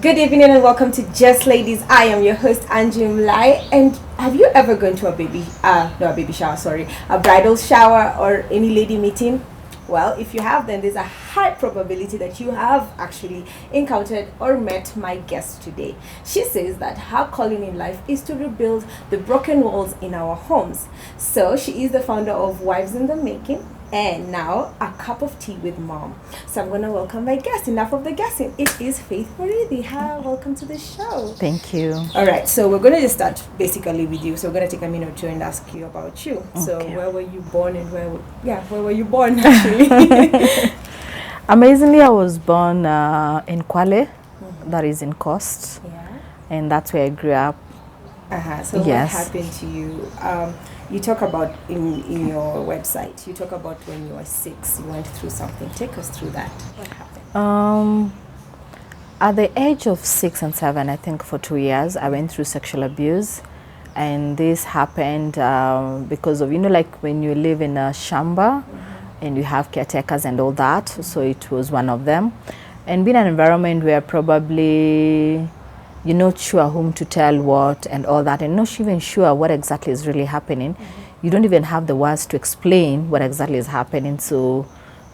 Good evening and welcome to Just Ladies. I am your host Anjum Lai. And have you ever gone to a bridal shower or any lady meeting? Well, if you have, then there's a high probability that you have actually encountered or met my guest today. She says that her calling in life is to rebuild the broken walls in our homes. So she is the founder of Wives in the Making, and now a cup of tea with mom. So I'm going to welcome my guest. Enough of the guessing. It is Faith Murithi. Hi, welcome to the show. Thank you. All right, so we're going to just start basically with you. So we're going to take a minute or two and ask you about you. Okay. So where were you born and where were you born actually? Amazingly, I was born in Kwale, that is in Coast, and that's where I grew up. So yes. What happened to you? You talk about in your website, you talk about when you were 6, you went through something. Take us through that. What happened? At the age of 6 and 7, I think for 2 years, I went through sexual abuse. And this happened because of, like when you live in a shamba and you have caretakers and all that. So it was one of them. And being an environment where probably you're not sure whom to tell what and all that, and not even sure what exactly is really happening. You don't even have the words to explain what exactly is happening. So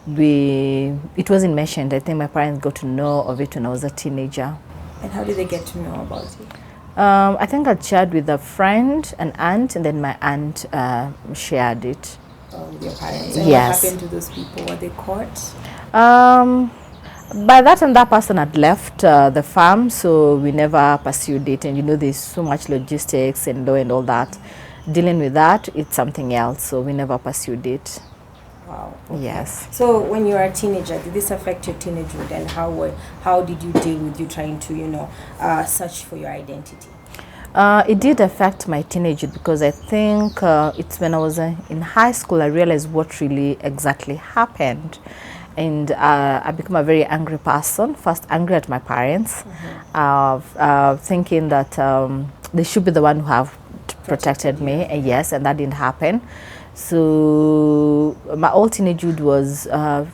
it wasn't mentioned. I think my parents got to know of it when I was a teenager. And how did they get to know about it? I think I shared with a friend, an aunt, and then my aunt shared it. With your parents? And yes. What happened to those people? Were they caught? By that time, that person had left the farm, so we never pursued it. And there's so much logistics and law and all that. Dealing with that, it's something else, so we never pursued it. Wow. Okay. Yes. So when you were a teenager, did this affect your teenagehood, and how did you deal with you trying to search for your identity? It did affect my teenagehood because I think it's when I was in high school I realized what really exactly happened. And I became a very angry person, first angry at my parents, thinking that they should be the one who have protected me, and yes, and that didn't happen. So my whole teenagehood was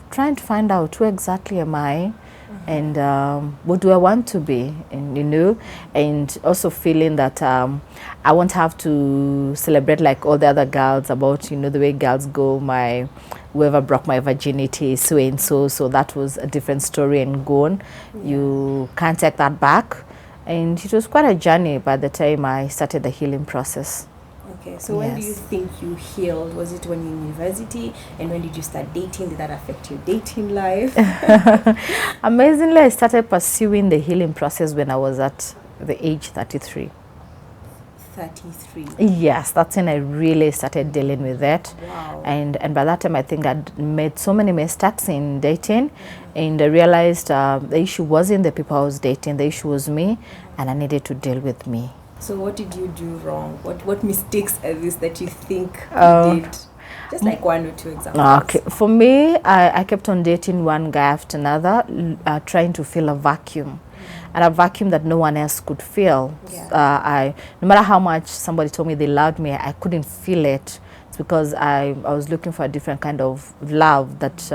trying to find out who exactly am I, and what do I want to be, and and also feeling that I won't have to celebrate like all the other girls about the way girls go, whoever broke my virginity, so and so that was a different story and gone. You can't take that back, and it was quite a journey by the time I started the healing process. Okay, so when do you think you healed? Was it when you were in university? And when did you start dating? Did that affect your dating life? Amazingly, I started pursuing the healing process when I was at the age 33. 33? Yes, that's when I really started dealing with it. Wow. And by that time, I think I'd made so many mistakes in dating, and I realized the issue wasn't the people I was dating, the issue was me, and I needed to deal with me. So what did you do wrong? What mistakes are these that you think you did? Just like 1 or 2 examples. Okay. For me, I kept on dating one guy after another, trying to fill a vacuum. And a vacuum that no one else could fill. No matter how much somebody told me they loved me, I couldn't feel it. It's because I was looking for a different kind of love that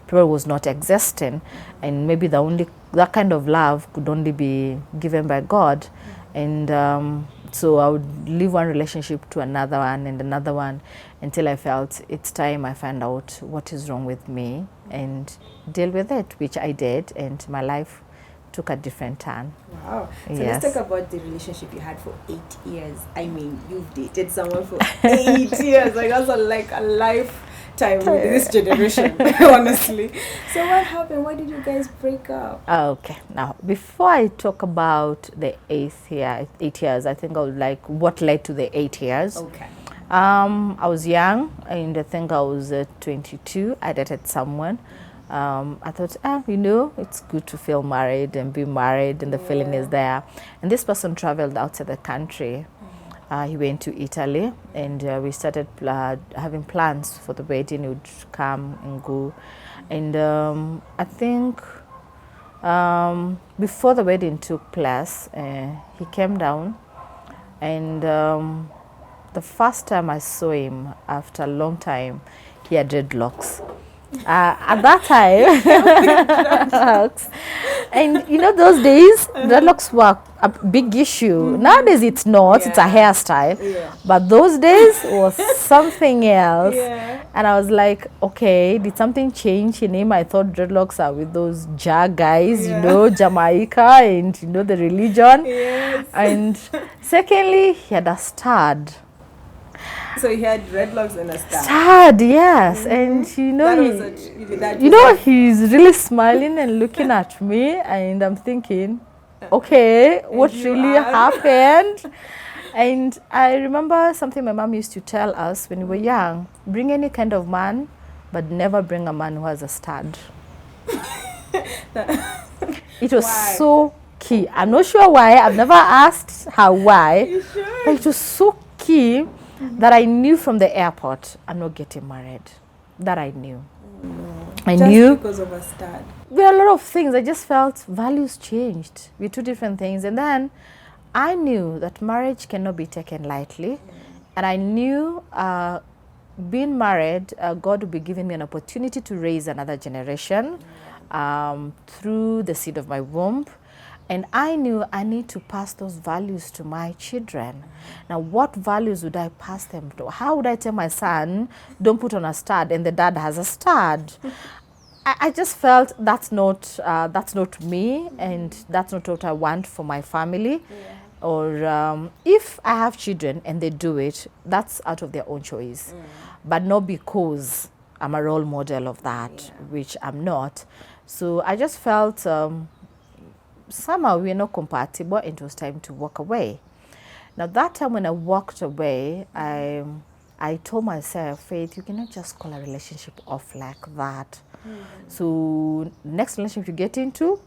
probably was not existing. And maybe that kind of love could only be given by God. And so I would leave one relationship to another one and another one until I felt it's time I find out what is wrong with me and deal with it, which I did, and my life took a different turn. Wow. So let's talk about the relationship you had for 8 years. I mean, you've dated someone for 8 years. Like, that's like a lifetime with this generation, honestly. So what happened? Why did you guys break up? Okay. Now, before I talk about the 8 years, I think I would like what led to the 8 years. Okay. I was young, and I think I was 22. I dated someone. I thought, it's good to feel married and be married, and the feeling is there. And this person traveled outside the country. He went to Italy, and we started having plans for the wedding. He would come and go. And I think before the wedding took place, he came down, and the first time I saw him after a long time, he had dreadlocks. At that time, And you know, those days, dreadlocks were a big issue. Nowadays, it's not. It's a hairstyle. Yeah. But those days was something else. Yeah. And I was like, okay, did something change in him? I thought dreadlocks are with those Jah guys, you know, Jamaica and, you know, the religion. Yes. And secondly, he had a stud. So he had dreadlocks and a star. Stud, yes. And, you know, you know, he's really smiling and looking at me. And I'm thinking, okay, what really happened? And I remember something my mom used to tell us when we were young: bring any kind of man, but never bring a man who has a stud. It was so key. I'm not sure why. I've never asked her why. Sure? But it was so key that I knew from the airport, I'm not getting married. That I knew. I Just knew. because of a stud. There are a lot of things. I just felt values changed. We're two different things. And then I knew that marriage cannot be taken lightly. And I knew being married, God would be giving me an opportunity to raise another generation through the seed of my womb. And I knew I need to pass those values to my children. Now, what values would I pass them to? How would I tell my son, don't put on a stud, and the dad has a stud? I just felt that's not me, and that's not what I want for my family. Or if I have children and they do it, that's out of their own choice, but not because I'm a role model of that, which I'm not. So I just felt somehow we're not compatible, and it was time to walk away. Now that time when I walked away, I told myself, Faith, you cannot just call a relationship off like that. So next relationship you get into,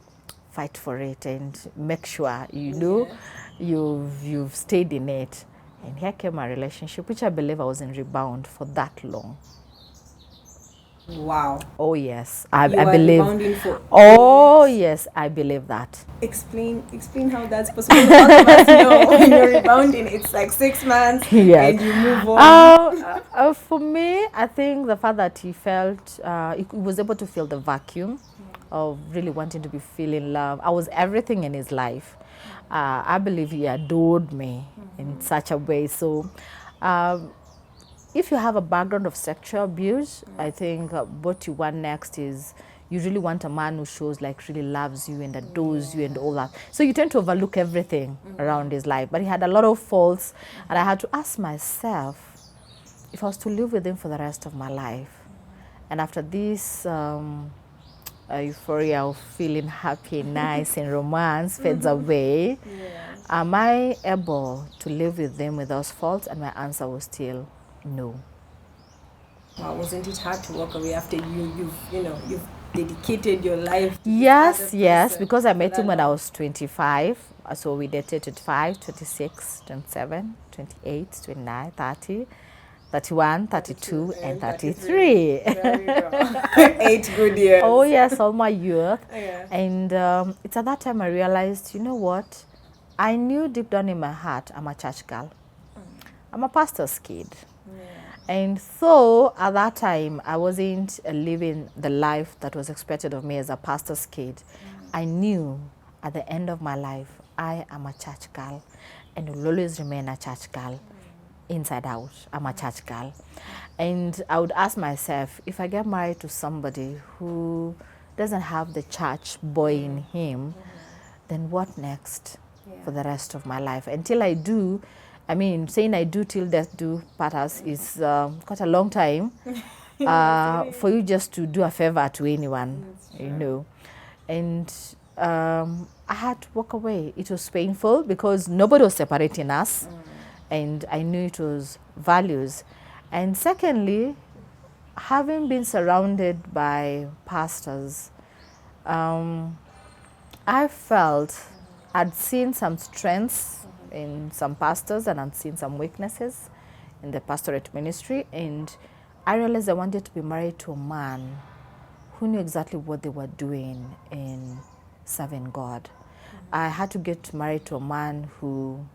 fight for it and make sure you know you've stayed in it. And here came a relationship which I believe I was in rebound for that long. Wow. Oh yes, I You are believe. rebounding for Oh yes, I believe that. Explain how that's possible. All of us know when you're rebounding, it's like 6 months and you move on. For me, I think the fact that he felt, he was able to feel the vacuum of really wanting to be feeling love. I was everything in his life. I believe he adored me in such a way. So if you have a background of sexual abuse, I think what you want next is you really want a man who shows like really loves you and adores you and all that. So you tend to overlook everything around his life. But he had a lot of faults, and I had to ask myself if I was to live with him for the rest of my life. And after this euphoria of feeling happy, nice, and romance fades away, am I able to live with them with those faults? And my answer was still no. Wow, wasn't it hard to walk away after you've dedicated your life to Yes, because I met him when I was 25. So we dated 25, 26, 27, 28, 29, 30, 31, 32, and 33. Very well. 8 good years. Oh yes, all my youth. Yeah. And it's at that time I realized, you know what? I knew deep down in my heart I'm a church girl. I'm a pastor's kid. And so at that time, I wasn't living the life that was expected of me as a pastor's kid. I knew at the end of my life, I am a church girl and will always remain a church girl. Inside out, I'm a church girl. And I would ask myself, if I get married to somebody who doesn't have the church boy in him, then what next for the rest of my life? Until I do, I mean, saying I do till death do part us is quite a long time for you just to do a favor to anyone, you know. And I had to walk away. It was painful because nobody was separating us, and I knew it was values. And secondly, having been surrounded by pastors, I felt I'd seen some strengths in some pastors and I'd seen some weaknesses in the pastorate ministry, and I realized I wanted to be married to a man who knew exactly what they were doing in serving God. I had to get married to a man who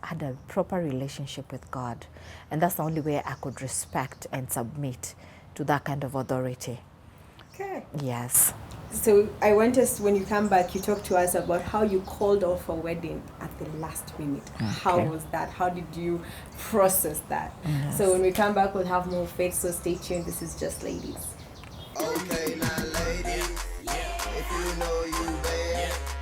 had a proper relationship with God, and that's the only way I could respect and submit to that kind of authority. Okay. Yes. So I want us, when you come back, you talk to us about how you called off a wedding at the last minute. How Okay. was that? How did you process that? Yes. So when we come back, we'll have more faith. So stay tuned. This is Just Ladies. Okay, now ladies, if you know you, baby.